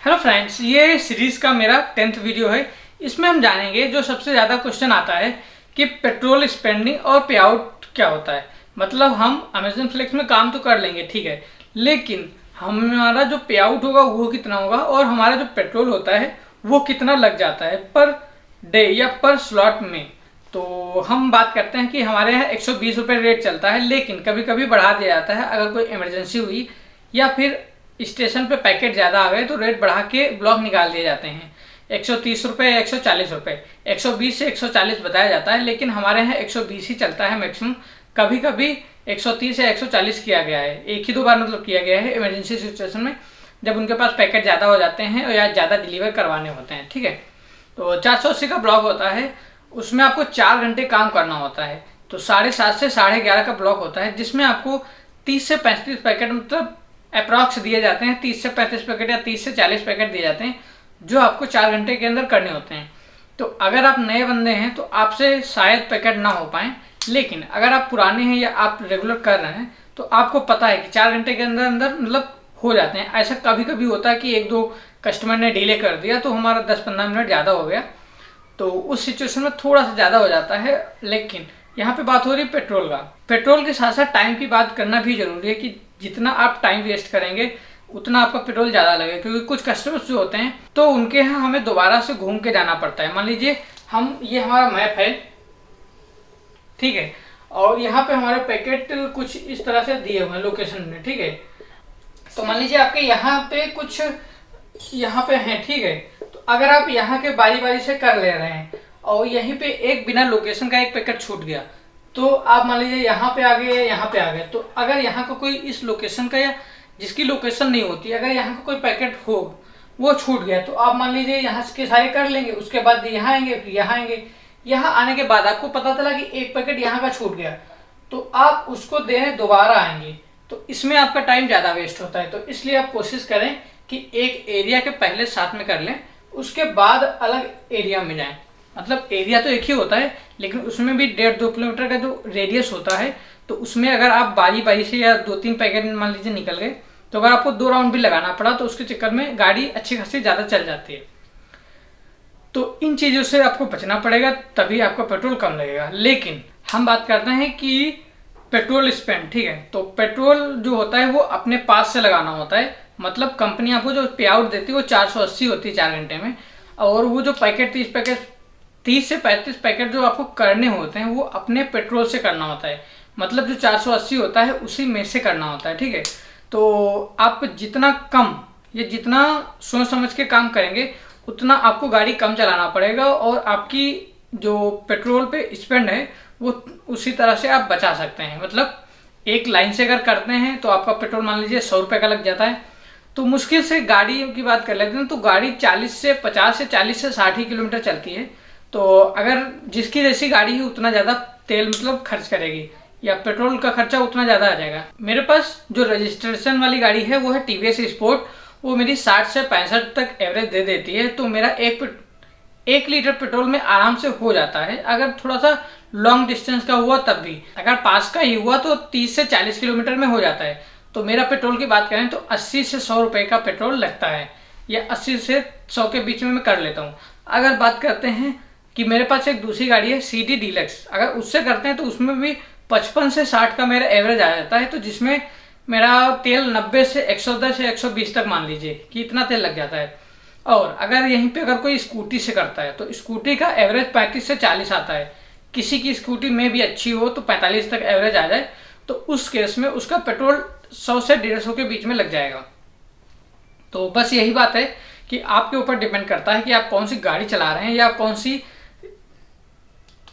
Hello friends, ये series का मेरा 10th वीडियो है। इसमें हम जानेंगे जो सबसे ज़्यादा क्वेश्चन आता है कि पेट्रोल स्पेंडिंग और पे आउट क्या होता है। मतलब हम अमेजन फ्लेक्स में काम तो कर लेंगे, ठीक है, लेकिन हमारा जो पे आउट होगा वो कितना होगा और हमारा जो पेट्रोल होता है वो कितना लग जाता है पर डे या पर स्लॉट में। तो हम बात करते हैं कि हमारे यहाँ 120 रुपये रेट चलता है, लेकिन कभी कभी बढ़ा दिया जाता है अगर कोई इमरजेंसी हुई या फिर स्टेशन पे पैकेट ज़्यादा आ गए तो रेट बढ़ा के ब्लॉक निकाल दिए जाते हैं। 130 रुपये या 140 रुपये, 120 से 140 बताया जाता है, लेकिन हमारे यहाँ 120 ही चलता है मैक्सिमम। कभी कभी 130 या 140 किया गया है, एक ही दो बार मतलब किया गया है इमरजेंसी सिचुएशन में, जब उनके पास पैकेट ज़्यादा हो जाते हैं या ज़्यादा डिलीवर करवाने होते हैं, ठीक है। तो 480 का ब्लॉक होता है, उसमें आपको 4 घंटे काम करना होता है। तो 7:30 से 11:30 का ब्लॉक होता है, जिसमें आपको 30 से 35 पैकेट मतलब अप्रॉक्स दिए जाते हैं। 30 से 35 पैकेट या 30 से 40 पैकेट दिए जाते हैं जो आपको 4 घंटे के अंदर करने होते हैं। तो अगर आप नए बंदे हैं तो आपसे शायद पैकेट ना हो पाए, लेकिन अगर आप पुराने हैं या आप रेगुलर कर रहे हैं तो आपको पता है कि 4 घंटे के अंदर अंदर मतलब हो जाते हैं। ऐसा कभी कभी होता है कि एक दो कस्टमर ने डिले कर दिया तो हमारा 10-15 मिनट ज़्यादा हो गया, तो उस सिचुएशन में थोड़ा सा ज़्यादा हो जाता है। लेकिन यहाँ पे बात हो रही है पेट्रोल का। पेट्रोल के साथ साथ टाइम की बात करना भी जरूरी है कि जितना आप टाइम वेस्ट करेंगे उतना आपका पेट्रोल ज़्यादा लगेगा, क्योंकि कुछ कस्टमर्स जो होते हैं तो उनके यहाँ हमें दोबारा से घूम के जाना पड़ता है। मान लीजिए ये हमारा मैप है, ठीक है, और यहाँ पे हमारे पैकेट कुछ इस तरह से दिए हुए हैं लोकेशन में, ठीक है। तो मान लीजिए आपके यहाँ पे कुछ यहाँ पे हैं, ठीक है। तो अगर आप यहाँ के बारी बारी से कर ले रहे हैं और यहीं पे एक बिना लोकेशन का एक पैकेट छूट गया, तो आप मान लीजिए यहाँ पे आ गए, यहाँ पे आ गए, तो अगर यहाँ का कोई इस लोकेशन का या जिसकी लोकेशन नहीं होती, अगर यहाँ का कोई पैकेट हो वो छूट गया, तो आप मान लीजिए यहाँ के सारे कर लेंगे, उसके बाद यहाँ आएंगे, फिर यहाँ आएंगे। यहाँ आने के बाद आपको पता चला कि एक पैकेट यहाँ का छूट गया, तो आप उसको देने दोबारा आएंगे, तो इसमें आपका टाइम ज़्यादा वेस्ट होता है। तो इसलिए आप कोशिश करें कि एक एरिया के पहले साथ में कर लें, उसके बाद अलग एरिया में जाएं। मतलब एरिया तो एक ही होता है, लेकिन उसमें भी 1.5-2 किलोमीटर का जो रेडियस होता है, तो उसमें अगर आप बारी बारी से या 2-3 पैकेट मान लीजिए निकल गए, तो अगर आपको 2 राउंड भी लगाना पड़ा तो उसके चक्कर में गाड़ी अच्छी खासी ज़्यादा चल जाती है। तो इन चीज़ों से आपको बचना पड़ेगा, तभी आपका पेट्रोल कम लगेगा। लेकिन हम बात करते हैं कि पेट्रोल स्पेंड, ठीक है। तो पेट्रोल जो होता है वो अपने पास से लगाना होता है। मतलब कंपनी आपको जो पे आउट देती है वो 480 होती है 4 घंटे में, और वो जो पैकेट 30 से 35 पैकेट जो आपको करने होते हैं वो अपने पेट्रोल से करना होता है। मतलब जो 480 होता है उसी में से करना होता है, ठीक है। तो आप जितना कम या जितना सोच समझ के काम करेंगे उतना आपको गाड़ी कम चलाना पड़ेगा, और आपकी जो पेट्रोल पे स्पेंड है वो उसी तरह से आप बचा सकते हैं। मतलब एक लाइन से अगर करते हैं तो आपका पेट्रोल मान लीजिए 100 रुपये का लग जाता है, तो मुश्किल से गाड़ी की बात कर लेते हैं तो गाड़ी 40 से 60 ही किलोमीटर चलती है। तो अगर जिसकी जैसी गाड़ी है उतना ज़्यादा तेल मतलब खर्च करेगी या पेट्रोल का खर्चा उतना ज़्यादा आ जाएगा। मेरे पास जो रजिस्ट्रेशन वाली गाड़ी है वो है टीवीएस स्पोर्ट, वो मेरी 60 से 65 तक एवरेज दे देती है। तो मेरा 1 लीटर पेट्रोल में आराम से हो जाता है। अगर थोड़ा सा लॉन्ग डिस्टेंस का हुआ तब भी, अगर पास का ही हुआ तो 30 से 40 किलोमीटर में हो जाता है। तो मेरा पेट्रोल की बात करें तो 80 से 100 रुपये का पेट्रोल लगता है, या 80 से 100 के बीच में मैं कर लेता हूँ। अगर बात करते हैं कि मेरे पास एक दूसरी गाड़ी है CD डीलक्स, अगर उससे करते हैं तो उसमें भी 55 से 60 का मेरा एवरेज आ जाता है। तो जिसमें मेरा तेल 90 से 110 या 120 तक मान लीजिए कि इतना तेल लग जाता है। और अगर यहीं पे अगर कोई स्कूटी से करता है तो स्कूटी का एवरेज 35 से 40 आता है। किसी की स्कूटी में भी अच्छी हो तो 45 तक एवरेज आ जाए, तो उस केस में उसका पेट्रोल 100 से 150 के बीच में लग जाएगा। तो बस यही बात है कि आपके ऊपर डिपेंड करता है कि आप कौन सी गाड़ी चला रहे हैं या आप कौन सी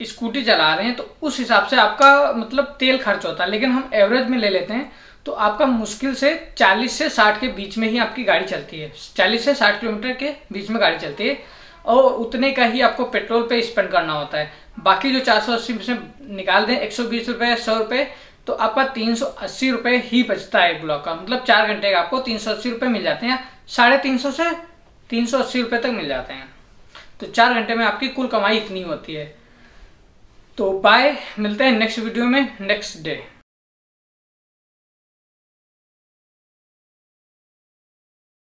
स्कूटी चला रहे हैं, तो उस हिसाब से आपका मतलब तेल खर्च होता है। लेकिन हम एवरेज में ले लेते हैं तो आपका मुश्किल से 40 से 60 के बीच में ही आपकी गाड़ी चलती है। 40 से 60 किलोमीटर के बीच में गाड़ी चलती है, और उतने का ही आपको पेट्रोल पे स्पेंड करना होता है। बाकी जो 480 में से निकाल दें 120 रुपये 100 रुपये, तो आपका 380 रुपये ही बचता है एक ब्लॉक का। मतलब 4 घंटे का आपको 380 रुपये मिल जाते हैं, 350 से 380 रुपये तक मिल जाते हैं। तो 4 घंटे में आपकी कुल कमाई इतनी होती है। तो बाय, मिलते हैं नेक्स्ट वीडियो में नेक्स्ट डे।